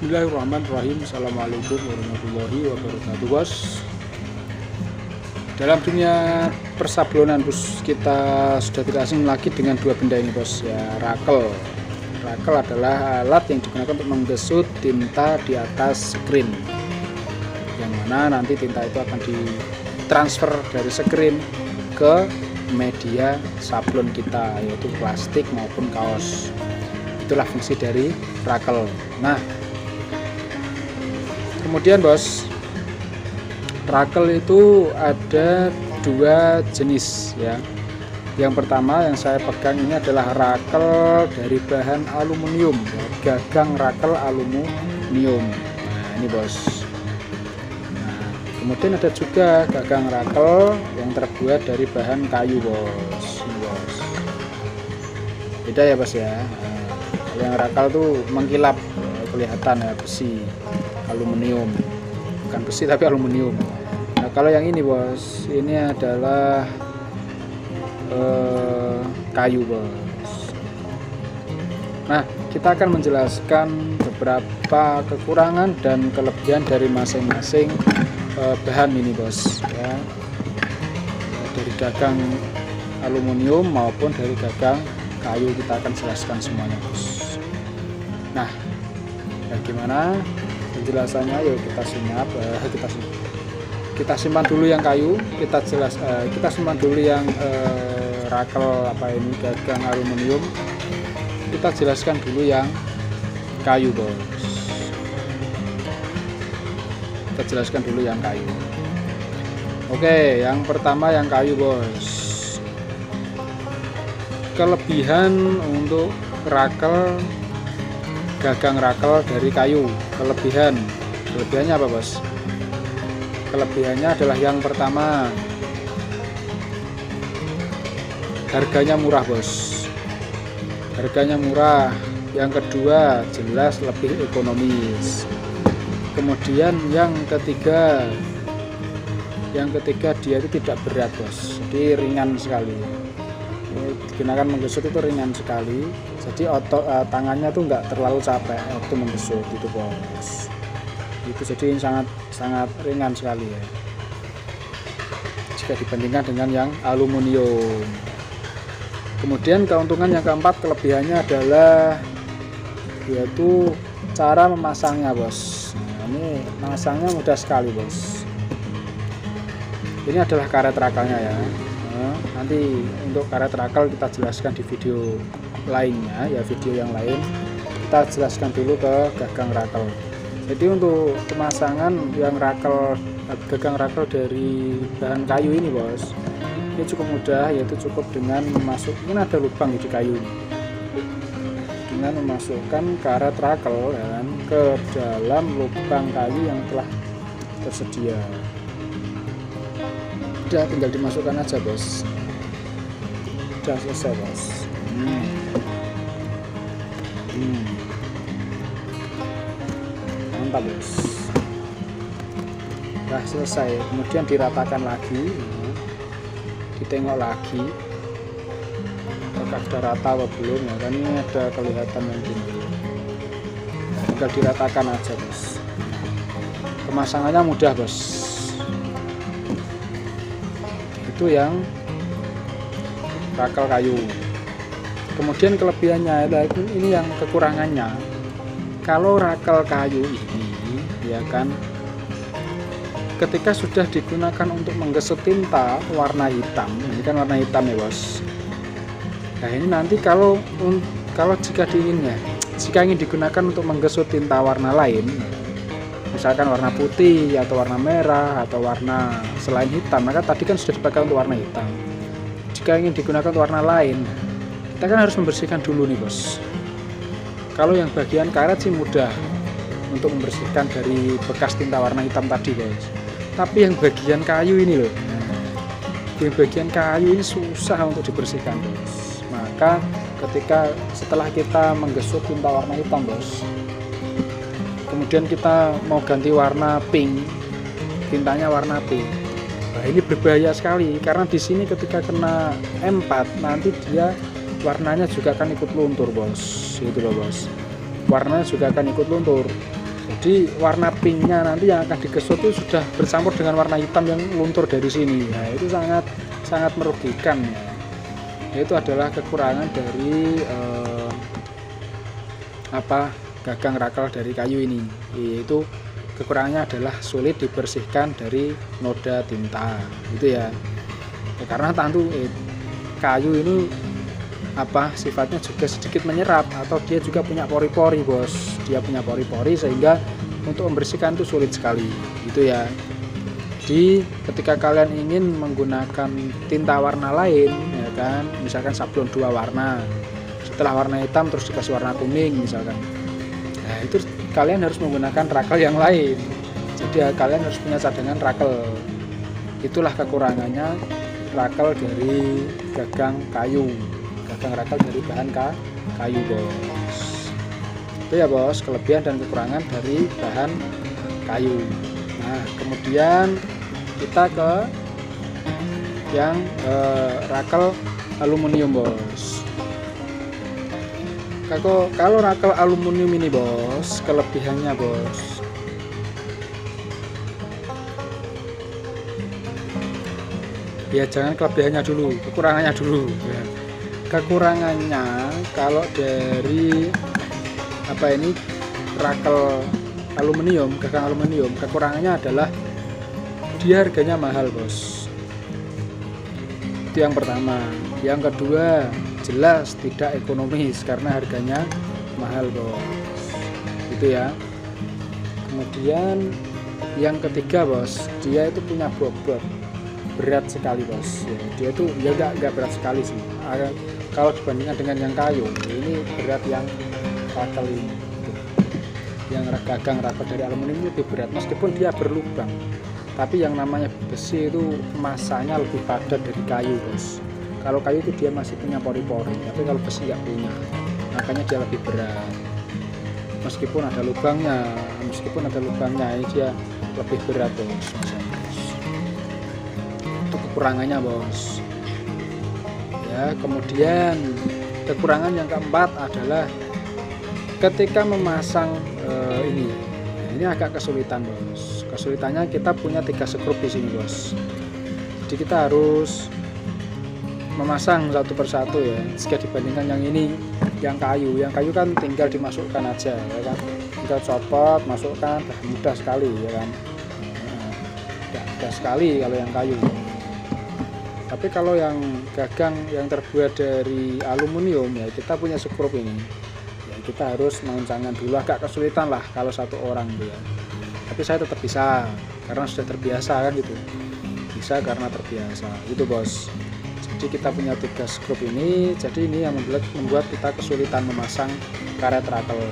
Bismillahirrahmanirrahim. Assalamualaikum warahmatullahi wabarakatuh, bos. Dalam dunia persablonan, bos, kita sudah tidak asing lagi dengan dua benda ini, bos. Ya, rakel. Rakel adalah alat yang digunakan untuk menggesut tinta di atas screen, yang mana nanti tinta itu akan ditransfer dari screen ke media sablon kita, yaitu plastik maupun kaos. Itulah fungsi dari rakel. Nah, kemudian, bos, rakel itu ada dua jenis, ya. Yang pertama yang saya pegang ini adalah rakel dari bahan aluminium, ya, gagang rakel aluminium. Nah, ini, bos. Nah, kemudian ada juga gagang rakel yang terbuat dari bahan kayu, bos. Ini, bos. Beda ya, bos, ya. Nah, yang rakel tuh mengkilap, kelihatan ya, besi, aluminium, bukan besi tapi aluminium. Nah, kalau yang ini, bos, ini adalah kayu, bos. Nah, kita akan menjelaskan beberapa kekurangan dan kelebihan dari masing-masing bahan ini, bos, ya. Dari gagang aluminium maupun dari gagang kayu kita akan jelaskan semuanya, bos. Nah, bagaimana penjelasannya? Yuk kita simak. Kita simpan dulu yang kayu, kita simpan dulu yang rakel gagang aluminium. Kita jelaskan dulu yang kayu, bos. Kita jelaskan dulu yang kayu. Oke, yang pertama yang kayu, bos. Kelebihan untuk gagang rakel dari kayu. Kelebihannya apa, bos? Kelebihannya adalah yang pertama, harganya murah, bos. Harganya murah. Yang kedua, jelas lebih ekonomis. Kemudian yang ketiga dia itu tidak berat, bos. Jadi ringan sekali. Digunakan menggesut itu ringan sekali. Jadi tangannya tuh nggak terlalu capek waktu menggesut gitu, bos. Itu jadi sangat ringan sekali, ya, jika dibandingkan dengan yang aluminium. Kemudian keuntungan yang keempat, kelebihannya adalah yaitu cara memasangnya, bos. Nah, ini memasangnya mudah sekali, bos. Ini adalah karet rakelnya, ya. Nah, nanti untuk karet rakel kita jelaskan di video lainnya, ya, video yang lain. Kita jelaskan dulu ke gagang rakel. Jadi untuk pemasangan yang gagang rakel dari bahan kayu ini, bos, ini cukup mudah, yaitu cukup dengan ini ada lubang di kayu ini, dengan memasukkan karet rakel, ya, ke dalam lubang kayu yang telah tersedia. Udah, tinggal dimasukkan aja, bos. Udah selesai, bos. Mantap, bos. Udah selesai. Kemudian diratakan lagi, ditengok lagi apakah sudah rata atau belum, ya kan. Ini ada kelihatan mungkin, tinggal diratakan aja, bos. Pemasangannya mudah, bos. Itu yang rakel kayu. Kemudian kelebihannya adalah ini yang kekurangannya. Kalau rakel kayu ini, ya kan, ketika sudah digunakan untuk menggesut tinta warna hitam, ini kan warna hitam, ya, bos. Nah, ini nanti jika ingin digunakan untuk menggesut tinta warna lain, misalkan warna putih atau warna merah atau warna selain hitam, maka tadi kan sudah dipakai untuk warna hitam. Jika ingin digunakan untuk warna lain, kita kan harus membersihkan dulu nih, bos. Kalau yang bagian karet sih mudah untuk membersihkan dari bekas tinta warna hitam tadi, bos. Tapi yang bagian kayu ini loh, yang bagian kayu ini susah untuk dibersihkan, bos. Maka setelah kita menggesut tinta warna hitam, bos, kemudian kita mau ganti warna pink, tintanya warna pink. Nah, ini berbahaya sekali karena di sini ketika kena M4 nanti dia warnanya juga akan ikut luntur, bos. Gitu loh, bos. Warnanya juga akan ikut luntur. Jadi warna pinknya nanti yang akan digesut itu sudah bercampur dengan warna hitam yang luntur dari sini. Nah, itu sangat merugikan ya. Itu adalah kekurangan dari gagang rakel dari kayu ini. Yaitu kekurangannya adalah sulit dibersihkan dari noda tinta, gitu ya. Karena tentu kayu ini sifatnya juga sedikit menyerap, atau dia juga punya pori-pori, bos. Dia punya pori-pori sehingga untuk membersihkan itu sulit sekali, gitu ya. Jadi ketika kalian ingin menggunakan tinta warna lain, ya kan, misalkan sablon 2 warna, setelah warna hitam terus dikasih warna kuning misalkan, nah itu kalian harus menggunakan rakel yang lain. Jadi kalian harus punya cadangan rakel. Itulah kekurangannya rakel dari gagang kayu, gagang rakel dari bahan kayu, bos. Itu ya, bos, kelebihan dan kekurangan dari bahan kayu. Nah, kemudian kita ke yang rakel aluminium, bos. Kalau rakel aluminium ini, bos, kelebihannya, bos, ya jangan kelebihannya dulu, kekurangannya dulu ya. Kekurangannya kalau dari rakel aluminium, gagang aluminium, kekurangannya adalah dia harganya mahal, bos. Itu yang pertama. Yang kedua, jelas tidak ekonomis karena harganya mahal, bos. Itu ya. Kemudian yang ketiga, bos, dia itu punya bobot, berat sekali, bos. Ya, dia itu ya enggak berat sekali sih. Kalau dibandingkan dengan yang kayu, ini berat yang rakel ini. Yang gagang rakel dari aluminium lebih berat, meskipun dia berlubang. Tapi yang namanya besi itu masanya lebih padat dari kayu, bos. Kalau kayu itu dia masih punya pori-pori, tapi kalau besi nggak punya, makanya dia lebih berat. Meskipun ada lubangnya, ini dia lebih berat, bos. Itu kekurangannya, bos. Ya, kemudian kekurangan yang keempat adalah ketika memasang ini agak kesulitan, bos. Kesulitannya kita punya 3 skrup di sini, bos. Jadi kita harus memasang satu persatu ya. Jika dibandingkan yang ini, yang kayu kan tinggal dimasukkan aja, ya kan. Tinggal copot, masukkan, mudah sekali, ya kan. Mudah sekali kalau yang kayu. Tapi kalau yang gagang yang terbuat dari aluminium ya, kita punya skrup ini. Kita harus mengencangkan dulu, agak kesulitan lah kalau satu orang ya. Tapi saya tetap bisa karena sudah terbiasa kan gitu. Bisa karena terbiasa itu, bos. Jadi kita punya 3 skrup ini. Jadi ini yang membuat kita kesulitan memasang karet rakel.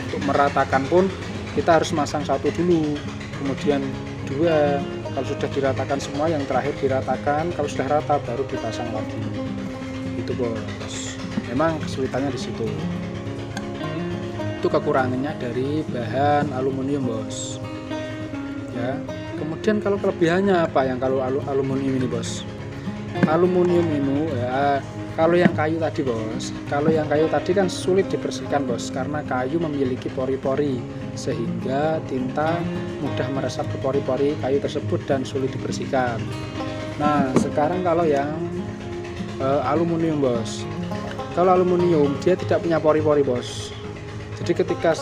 Untuk meratakan pun kita harus masang 1 dulu, kemudian 2. Kalau sudah diratakan semua, yang terakhir diratakan. Kalau sudah rata baru dipasang lagi. Itu, bos. Memang kesulitannya di situ. Itu kekurangannya dari bahan aluminium, bos. Ya. Kemudian kalau kelebihannya apa yang kalau aluminium ini, bos? Aluminium ini ya, kalau yang kayu tadi, bos. Kalau yang kayu tadi kan sulit dibersihkan, bos, karena kayu memiliki pori-pori sehingga tinta mudah meresap ke pori-pori kayu tersebut dan sulit dibersihkan. Nah, sekarang kalau yang aluminium, bos. Kalau aluminium dia tidak punya pori-pori, bos. Jadi ketika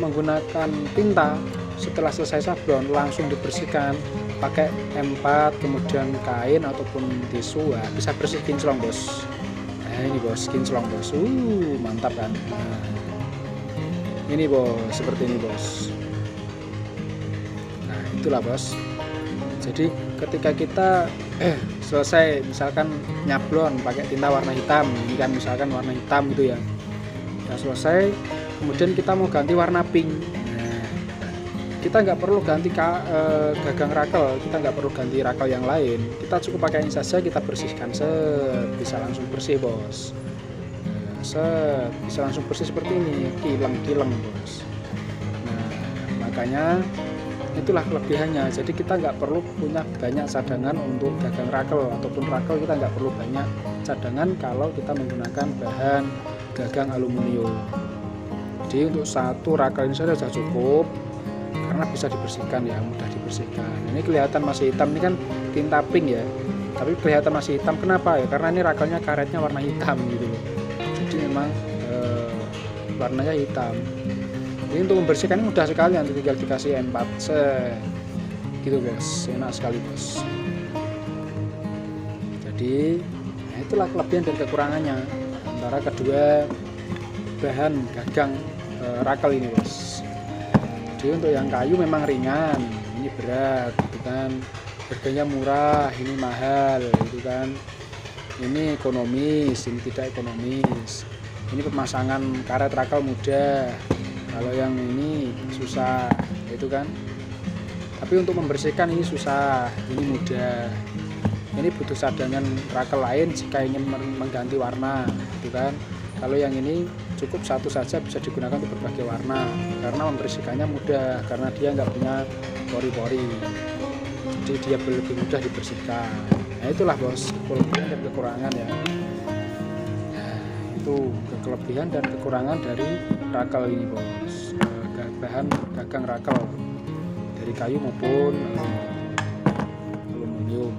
menggunakan tinta, setelah selesai sablon langsung dibersihkan pakai M4, kemudian kain ataupun tisu, ya, bisa bersih kinclong, bos. Nah ini, bos, kinclong, bos. Mantap kan. Nah, ini, bos, seperti ini, bos. Nah itulah, bos. Jadi ketika kita selesai misalkan nyablon pakai tinta warna hitam, ini kan misalkan warna hitam gitu ya, udah selesai. Kemudian kita mau ganti warna pink. Nah, kita nggak perlu ganti gagang rakel, kita nggak perlu ganti rakel yang lain. Kita cukup pakai ini saja, kita bersihkan, bisa langsung bersih, bos. Bisa langsung bersih seperti ini, kileng-kileng, bos. Nah, makanya itulah kelebihannya. Jadi kita nggak perlu punya banyak cadangan untuk gagang rakel ataupun rakel, kita nggak perlu banyak cadangan kalau kita menggunakan bahan gagang aluminium. Jadi untuk 1 rakel ini saja sudah cukup. karena bisa dibersihkan ya, mudah dibersihkan. Ini kelihatan masih hitam, ini kan tinta pink ya, tapi kelihatan masih hitam. Kenapa ya? Karena ini rakelnya karetnya warna hitam gitu loh. Jadi memang warnanya hitam. Jadi untuk membersihkan mudah sekali, nanti tinggal dikasih M4 gitu bos, enak sekali bos. Jadi itulah kelebihan dan kekurangannya antara kedua bahan gagang rakel ini bos. Jadi untuk yang kayu memang ringan, ini berat gitu kan, harganya murah, ini mahal gitu kan, ini ekonomis, ini tidak ekonomis. Ini pemasangan karet rakel mudah, kalau yang ini susah itu kan. Tapi untuk membersihkan ini susah, ini mudah. Ini butuh cadangan rakel lain jika ingin mengganti warna gitu kan. Kalau yang ini cukup satu saja bisa digunakan untuk berbagai warna, karena membersihkannya mudah, karena dia nggak punya pori-pori, jadi dia lebih mudah dibersihkan. Nah itulah bos, kelebihan dan kekurangan ya. Itu kelebihan dan kekurangan dari rakel ini bos, bahan gagang rakel dari kayu maupun aluminium.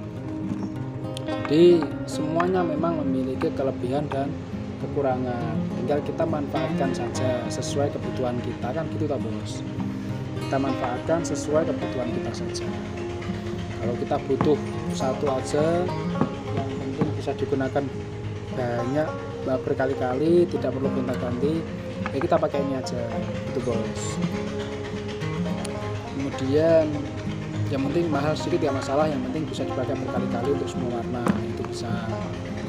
Jadi semuanya memang memiliki kelebihan dan kekurangan, tinggal kita manfaatkan saja sesuai kebutuhan kita kan gitu tak bos. Kita manfaatkan sesuai kebutuhan kita saja. Kalau kita butuh satu aja yang penting bisa digunakan banyak berkali-kali, tidak perlu gonta-ganti, ya kita pakai ini aja itu bos. Kemudian yang penting mahal sedikit ya masalah, yang penting bisa dipakai berkali-kali untuk semua warna, itu bisa.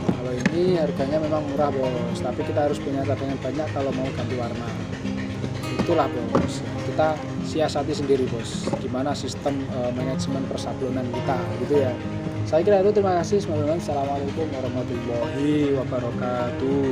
Kalau ini harganya memang murah bos, tapi kita harus punya cadangan banyak kalau mau ganti warna. Itulah bos, kita siasati sendiri bos, gimana sistem manajemen persablonan kita gitu ya. Saya kira itu, terima kasih. Assalamualaikum warahmatullahi wabarakatuh.